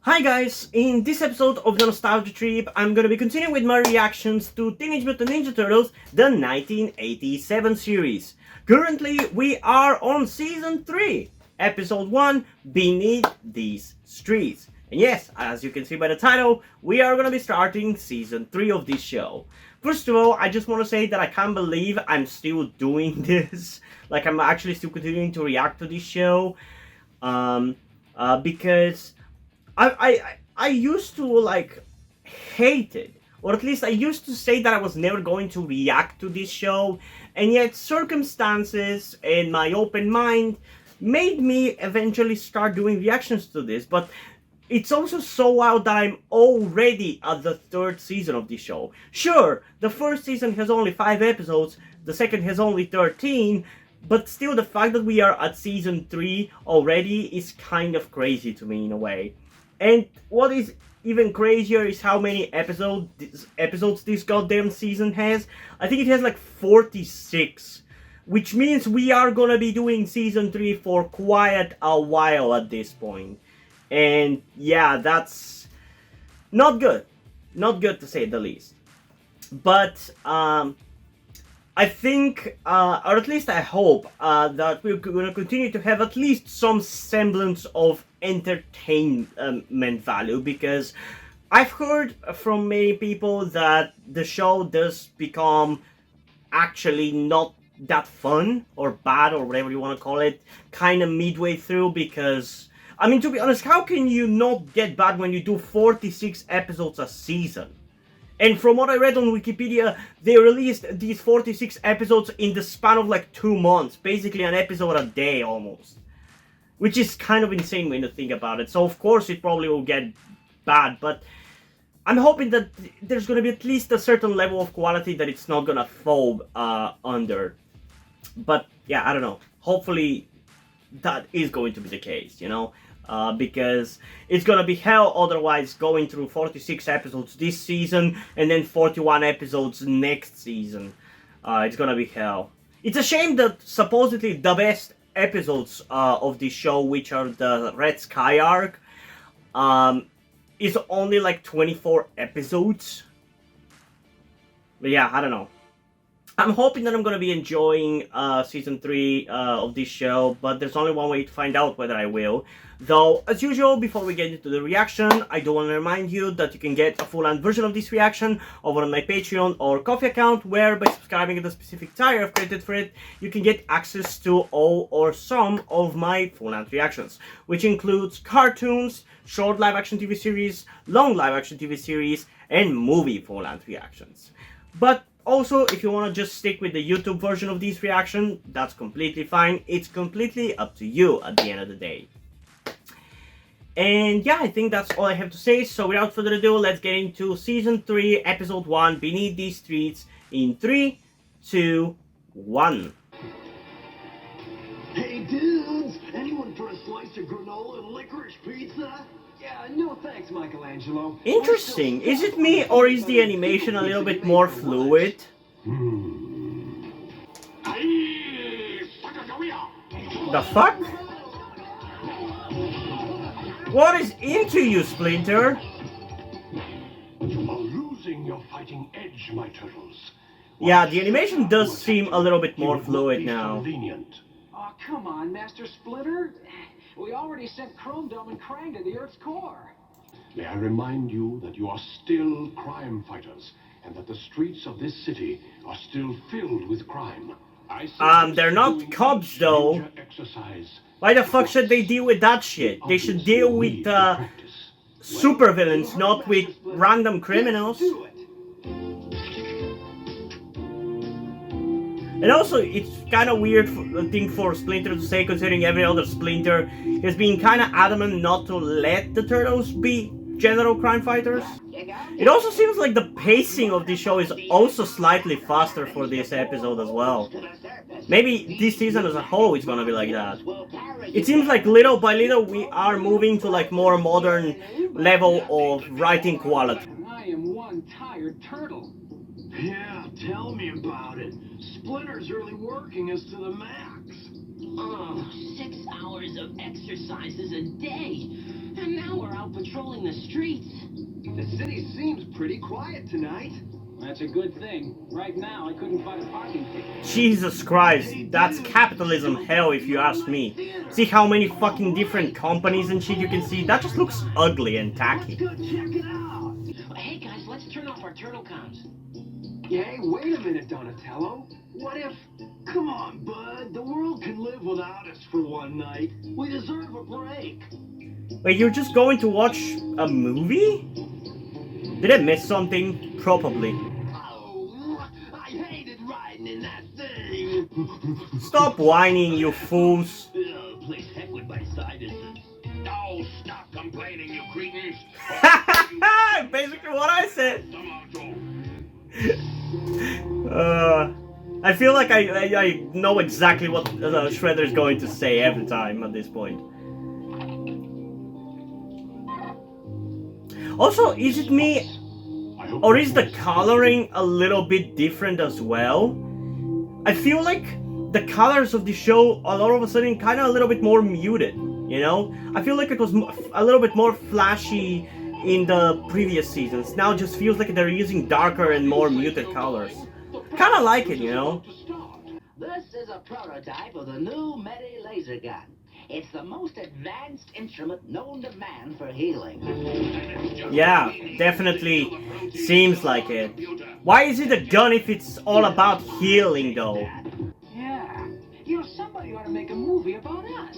Hi guys, in this episode of the Nostalgia Trip, I'm gonna be continuing with my reactions to Teenage Mutant Ninja Turtles, the 1987 series. Currently, we are on Season 3, Episode 1, Beneath These Streets. And yes, as you can see by the title, we are gonna be starting Season 3 of this show. First of all, I just want to say that I can't believe I'm still doing this. Like, I'm actually still continuing to react to this show. Because I used to like hate it, or at least I used to say that I was never going to react to this show, and yet circumstances and my open mind made me eventually start doing reactions to this. But it's also so wild that I'm already at the third season of this show. Sure, the first season has only 5 episodes, the second has only 13, but still the fact that we are at season 3 already is kind of crazy to me in a way. And what is even crazier is how many episodes this goddamn season has. I think it has like 46, which means we are gonna be doing season 3 for quite a while at this point. And yeah, that's not good. Not good to say the least. But I think, or at least I hope, that we're going to continue to have at least some semblance of entertainment value, because I've heard from many people that the show does become actually not that fun or bad or whatever you want to call it, kind of midway through, because, I mean, to be honest, how can you not get bad when you do 46 episodes a season? And from what I read on Wikipedia, they released these 46 episodes in the span of like 2 months. Basically an episode a day almost. Which is kind of insane when you think about it. So of course it probably will get bad, but I'm hoping that there's going to be at least a certain level of quality that it's not going to fall under. But yeah, I don't know. Hopefully that is going to be the case, you know? Because it's gonna be hell otherwise going through 46 episodes this season and then 41 episodes next season. It's gonna be hell. It's a shame that supposedly the best episodes of this show, which are the Red Sky arc, is only like 24 episodes. But yeah, I don't know. I'm hoping that I'm going to be enjoying Season 3 of this show, but there's only one way to find out whether I will. Though, as usual, before we get into the reaction, I do want to remind you that you can get a full-length version of this reaction over on my Patreon or Ko-fi account, where by subscribing at a specific tier I've created for it, you can get access to all or some of my full-length reactions, which includes cartoons, short live-action TV series, long live-action TV series, and movie full-length reactions. But also, if you want to just stick with the YouTube version of this reaction, that's completely fine. It's completely up to you at the end of the day. And yeah, I think that's all I have to say. So without further ado, let's get into Season 3, Episode 1, Beneath These Streets, in 3, 2, 1. Hey dudes, anyone for a slice of granola and licorice pizza? Yeah, no thanks, Michelangelo. Interesting. Is it me, or is the animation a little bit more fluid? The fuck? What is into you, Splinter? You are losing your fighting edge, my turtles. Yeah, the animation does seem a little bit more fluid now. Convenient. Oh, come on, Master Splinter. We already sent Chrome Dome and Krang to the Earth's core. May I remind you that you are still crime fighters, and that the streets of this city are still filled with crime. They're not cops though. Why the fuck should they deal with that shit? They should deal with supervillains, not with random criminals. And also, it's kind of weird thing for Splinter to say, considering every other Splinter has been kind of adamant not to let the Turtles be general crime fighters. It also seems like the pacing of this show is also slightly faster for this episode as well. Maybe this season as a whole is gonna be like that. It seems like little by little we are moving to like more modern level of writing quality. I am one tired turtle. Yeah, tell me about it. Splinter's really working us to the max. Oh, 6 hours of exercises a day. And now we're out patrolling the streets. The city seems pretty quiet tonight. That's a good thing. Right now, I couldn't find a parking ticket. Jesus Christ, that's capitalism hell if you ask me. See how many fucking different companies and shit you can see? That just looks ugly and tacky. Let's go check it out. Hey guys, let's turn off our turtle comms. Hey, wait a minute, Donatello. What if... Come on, bud. The world can live without us for one night. We deserve a break. Wait, you're just going to watch a movie? Did I miss something? Probably. Oh, I hated riding in that thing. Stop whining, you fools. Plays heck with my sinuses. Oh, stop complaining, you cretins. Basically what I said. I feel like I know exactly what Shredder's going to say every time at this point. Also, is it me, or is the coloring a little bit different as well? I feel like the colors of the show all of a sudden kind of a little bit more muted, you know? I feel like it was a little bit more flashy in the previous seasons. Now it just feels like they're using darker and more muted colors. Kind of like it, you know? This is a prototype of the new Medi laser gun. It's the most advanced instrument known to man for healing. Yeah, definitely seems like it. Why is it a gun if it's all about healing though? Yeah. You know, somebody ought to make a movie about us.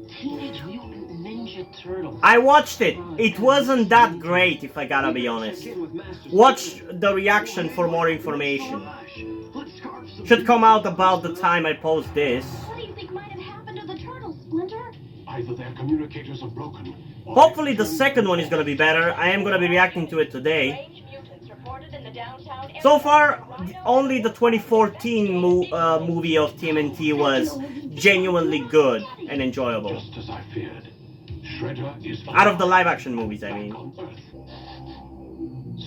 Teenage Mutant Ninja Turtles. I watched it. It wasn't that great if I gotta be honest. Watch the reaction for more information. Should come out about the time I post this. What do you think might have happened to the turtles, Splinter? Either their communicators are broken, or Hopefully the second one is gonna be better. I am gonna be reacting to it today. So far, only the 2014 movie of TMNT was genuinely good and enjoyable. just as I feared, Shredder is Out of the live-action movies, I mean. on Earth.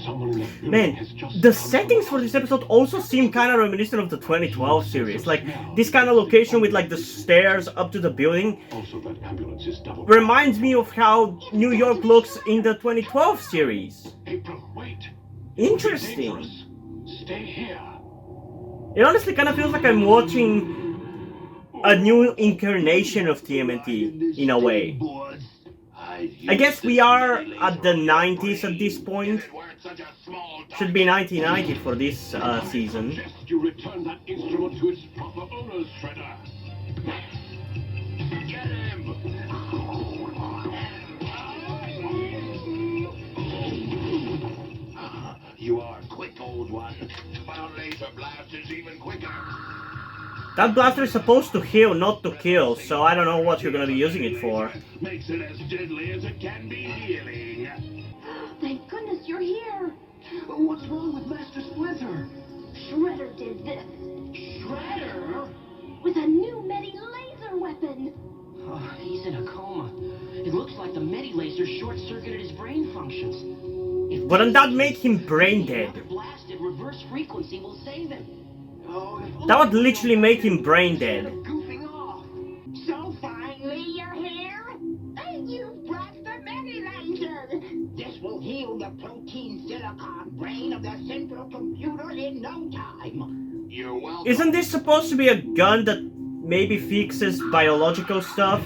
Someone in that building Man, has just the come settings to for this episode also seem kind of reminiscent of the 2012 series. Like, this kind of location with like the stairs up to the building Also, that ambulance is double. reminds me of how New York looks in the 2012 series. April, wait. Interesting. Dangerous. Stay here. It honestly kind of feels like I'm watching a new incarnation of TMNT, in a way. I guess we are at the 90s at this point. Should be 1990 for this season. Suggest you return that instrument to its proper owners, Shredder. Get him! You are quick, old one. But a laser blast is even quicker. That blaster is supposed to heal, not to kill, so I don't know what you're gonna be using it for. Makes it as deadly as it can be healing. Thank goodness you're here. What's wrong with Master Splinter? Shredder did this Shredder? with a new Medi laser weapon. Oh, he's in a coma. It looks like the Medi laser short-circuited his brain functions. If Wouldn't that make him brain dead? another blast at reverse frequency will save him. Oh, if That would literally make him brain dead. goofing off. So finally you're here? And you brought the Medi laser. This will heal the protein silicon brain of the central computer in no time. You're welcome. Isn't this supposed to be a gun that maybe fixes biological stuff?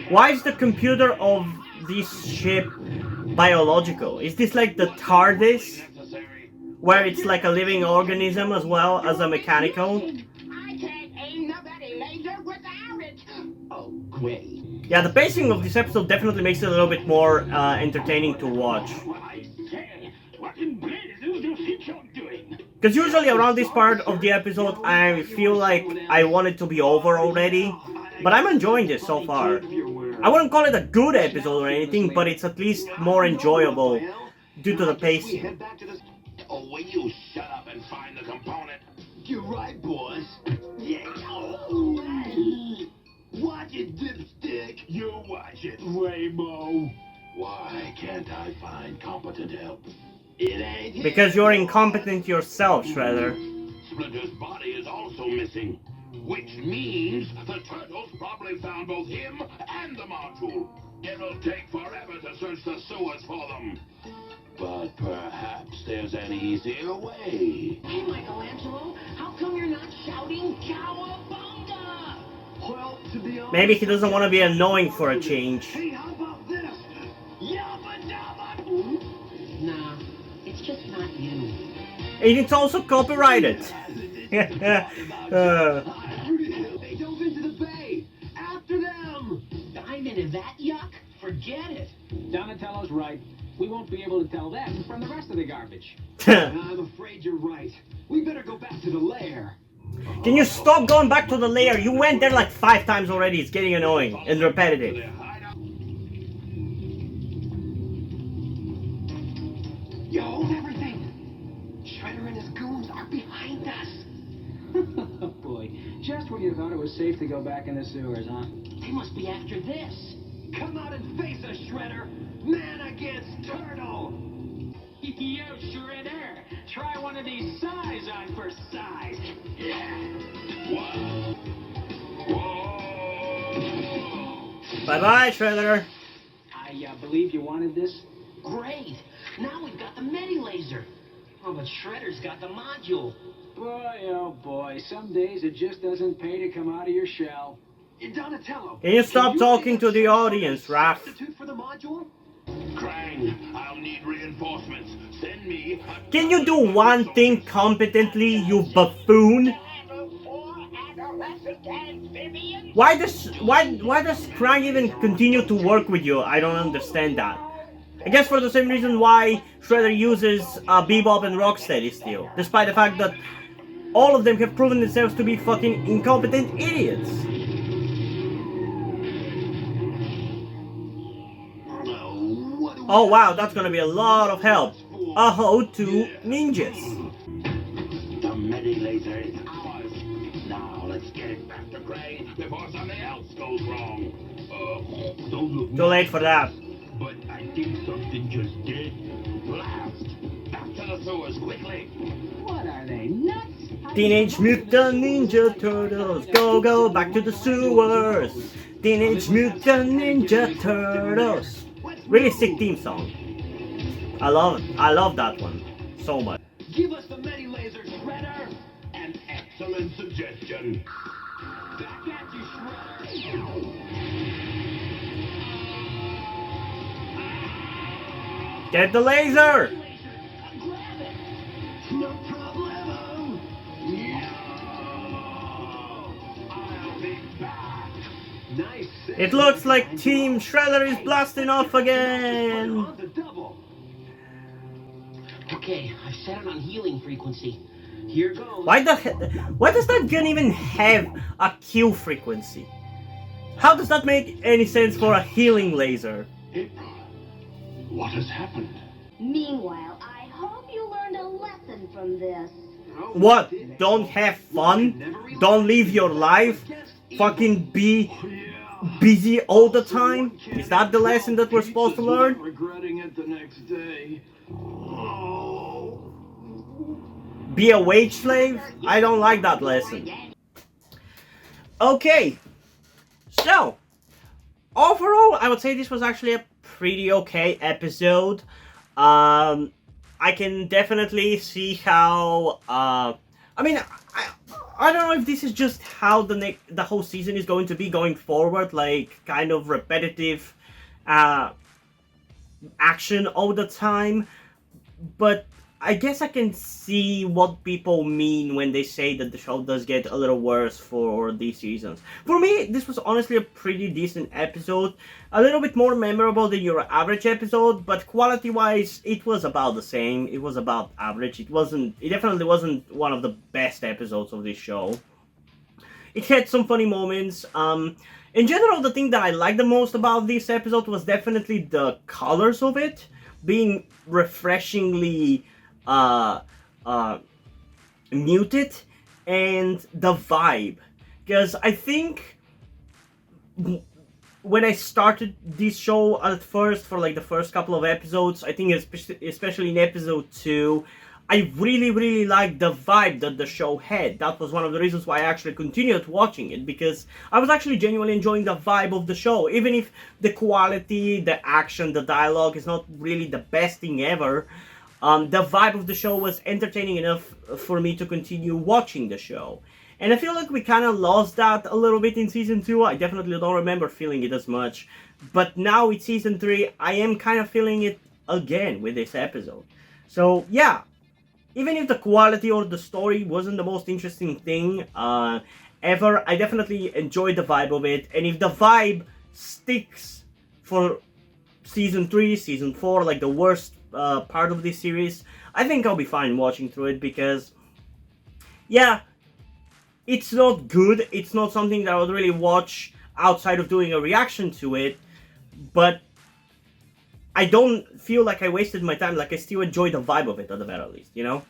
Why is the computer of this ship biological? Is this like the TARDIS? Necessary. Where it's like a living organism as well as a mechanical? I can't aim the Medi laser without it. Oh, great. Yeah, the pacing of this episode definitely makes it a little bit more entertaining to watch. I say, what in blazes do you think you're doing? Because usually around this part of the episode, I feel like I want it to be over already. But I'm enjoying this so far. I wouldn't call it a good episode or anything, but it's at least more enjoyable due to the pacing. Head back to the... Oh, will you shut up and find the component? You're right, boss. Yeah. Oh. Watch it, dipstick. You watch it. Rainbow. Why can't I find competent help? It ain't him. Because you're incompetent yourself, Shredder. Splinter's body is also missing, which means the turtles probably found both him and the module. It'll take forever to search the sewers for them. But perhaps there's an easier way. Hey, Michelangelo, how come you're not shouting cowabunga? Well, to be honest, Maybe he doesn't want to be annoying for a change. Hey, how about this? Yabba dabba! Nah, it's just not you. And it's also copyrighted. They dove into the bay. After them. Dive into that yuck? Forget it. Donatello's right. We won't be able to tell them from the rest of the garbage. I'm afraid you're right. We better go back to the lair. Can you stop going back to the lair? You went there like 5 times already. It's getting annoying and repetitive. You hold everything. Shredder and his goons are behind us. Oh boy, just when you thought it was safe to go back in the sewers, huh? They must be after this. Come out and face us, Shredder. Man against turtle. Yo, Shredder, try one of these size on for size. Bye bye, Shredder. I believe you wanted this. Great. Now we've got the Medi-Laser. Oh, but Shredder's got the module. Boy, oh boy, some days it just doesn't pay to come out of your shell. Donatello. Can you stop can talking make to a the audience, Raph? substitute for the module? Krang, I'll need reinforcements. Send me a... Can you do one thing competently, you buffoon? Why does Krang even continue to work with you? I don't understand that. I guess for the same reason why Shredder uses Bebop and Rocksteady still, despite the fact that all of them have proven themselves to be fucking incompetent idiots. Oh wow, that's gonna be a lot of help. Aho to ninjas. The Medi-Laser is ours. Now let's get it back to Krang before something else goes wrong. Don't look Too late for that. But I think something just did. Blast! Back to the sewers, quickly! What are they, nuts? Teenage Mutant Ninja Turtles, go go back to the sewers. Teenage Mutant Ninja Turtles. Really sick theme song. I love that one so much. Give us the Medi-Laser, Shredder. An excellent suggestion. Back at you, Shredder. Get the laser! Grab it. No problemo. I'll be back! Nice. It looks like Team Shredder is blasting off again. On the double. Okay, I've set it on healing frequency. Here goes. Why does that gun even have a kill frequency? How does that make any sense for a healing laser? April, what has happened? Meanwhile, I hope you learned a lesson from this. What? Don't have fun? Don't live your life? Fucking be busy all the time? Is that the lesson that we're supposed to learn? Regretting it the next day. Oh. Be a wage slave? I don't like that lesson. Okay, so overall, I would say this was actually a pretty okay episode. I can definitely see how. I mean, I don't know if this is just how the whole season is going to be going forward, like kind of repetitive action all the time, but I guess I can see what people mean when they say that the show does get a little worse for these seasons. For me, this was honestly a pretty decent episode. A little bit more memorable than your average episode, but quality-wise, it was about the same. It was about average. It definitely wasn't one of the best episodes of this show. It had some funny moments. In general, the thing that I liked the most about this episode was definitely the colors of it being refreshingly muted, and the vibe, because I think when I started this show at first, for like the first couple of episodes, I think especially in episode 2, I really liked the vibe that the show had. That was one of the reasons why I actually continued watching it, because I was actually genuinely enjoying the vibe of the show. Even if the quality, the action, the dialogue is not really the best thing ever, the vibe of the show was entertaining enough for me to continue watching the show. And I feel like we kind of lost that a little bit in Season 2. I definitely don't remember feeling it as much. But now with Season 3, I am kind of feeling it again with this episode. So yeah, even if the quality or the story wasn't the most interesting thing ever, I definitely enjoyed the vibe of it. And if the vibe sticks for Season 3, Season 4, like the worst part of this series, I think I'll be fine watching through it, because, yeah, it's not good. It's not something that I would really watch outside of doing a reaction to it, but I don't feel like I wasted my time. Like, I still enjoy the vibe of it, at the very least, you know?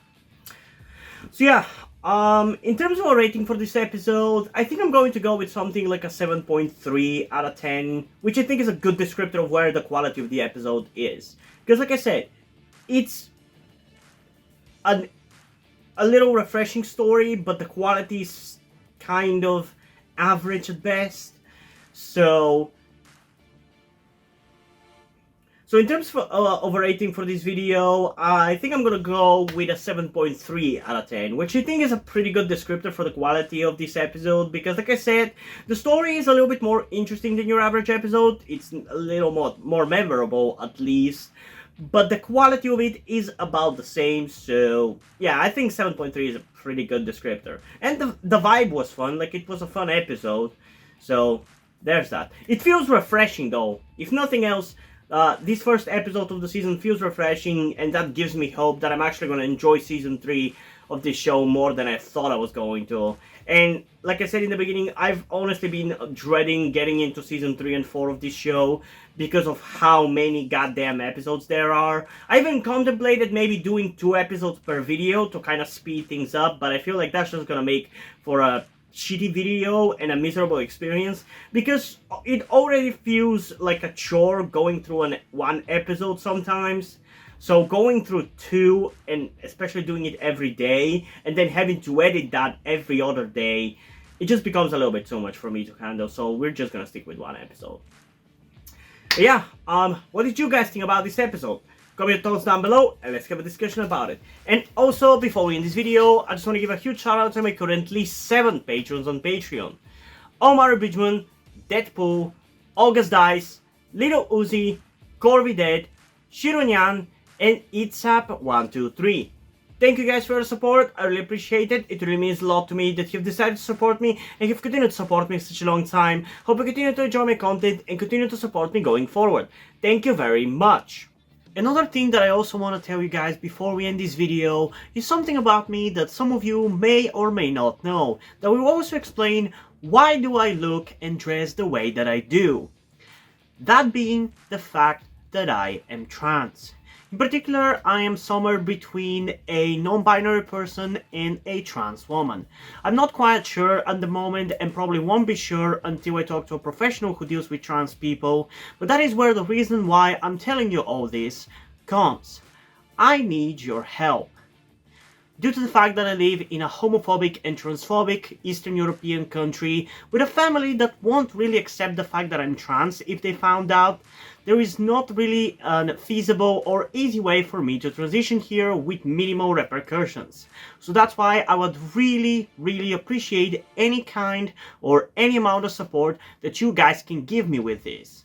So yeah, in terms of a rating for this episode, I think I'm going to go with something like a 7.3 out of 10, which I think is a good descriptor of where the quality of the episode is. Because like I said, it's a little refreshing story, but the quality is kind of average at best. So in terms of a rating for this video, I think I'm gonna go with a 7.3 out of 10, which I think is a pretty good descriptor for the quality of this episode, because like I said, the story is a little bit more interesting than your average episode. It's a little more memorable, at least, but the quality of it is about the same. So yeah, I think 7.3 is a pretty good descriptor. And the vibe was fun, like it was a fun episode. So there's that. It feels refreshing though. If nothing else, this first episode of the season feels refreshing, and that gives me hope that I'm actually going to enjoy Season 3 of this show more than I thought I was going to. And like I said in the beginning, I've honestly been dreading getting into Season 3 and 4 of this show because of how many goddamn episodes there are. I even contemplated maybe doing 2 episodes per video to kind of speed things up, but I feel like that's just going to make for a shitty video and a miserable experience, because it already feels like a chore going through one episode sometimes. So going through 2, and especially doing it every day, and then having to edit that every other day, it just becomes a little bit too much for me to handle. So we're just gonna stick with 1 episode. But yeah, what did you guys think about this episode? Comment your thoughts down below and let's have a discussion about it. And also, before we end this video, I just want to give a huge shout out to my currently 7 patrons on Patreon: Omar Bridgman, Deadpool, August Dice, Little Uzi, Corby Dead, Shironyan, and Itsap123. Thank you guys for your support. I really appreciate it. It really means a lot to me that you've decided to support me and you've continued to support me for such a long time. Hope you continue to enjoy my content and continue to support me going forward. Thank you very much. Another thing that I also want to tell you guys before we end this video is something about me that some of you may or may not know, that will also explain why do I look and dress the way that I do. That being the fact that I am trans. In particular, I am somewhere between a non-binary person and a trans woman. I'm not quite sure at the moment, and probably won't be sure until I talk to a professional who deals with trans people, but that is where the reason why I'm telling you all this comes. I need your help. Due to the fact that I live in a homophobic and transphobic Eastern European country with a family that won't really accept the fact that I'm trans if they found out, there is not really a feasible or easy way for me to transition here with minimal repercussions. So that's why I would really appreciate any kind or any amount of support that you guys can give me with this.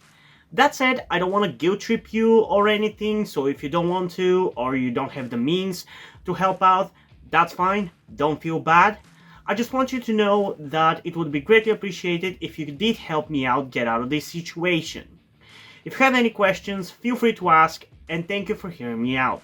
That said, I don't want to guilt trip you or anything, so if you don't want to or you don't have the means to help out, that's fine, don't feel bad. I just want you to know that it would be greatly appreciated if you did help me out get out of this situation. If you have any questions, feel free to ask, and thank you for hearing me out.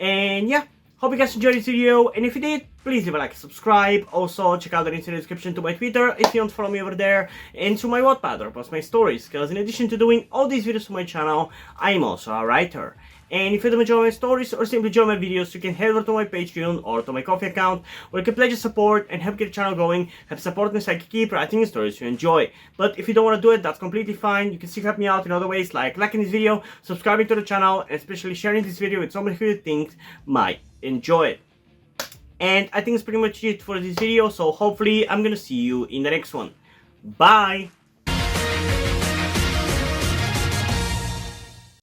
And yeah, hope you guys enjoyed this video, and if you did, please leave a like and subscribe. Also, check out the link in the description to my Twitter if you don't follow me over there, and to my Wattpad where I post my stories, because in addition to doing all these videos on my channel, I am also a writer. And if you don't enjoy my stories or simply enjoy my videos, you can head over to my Patreon or to my Ko-fi account, where you can pledge your support and help get the channel going, help support me so I can keep writing stories you enjoy. But if you don't want to do it, that's completely fine. You can still help me out in other ways, like liking this video, subscribing to the channel, and especially sharing this video with somebody who you think might enjoy it. And I think it's pretty much it for this video, so hopefully I'm gonna see you in the next one. Bye!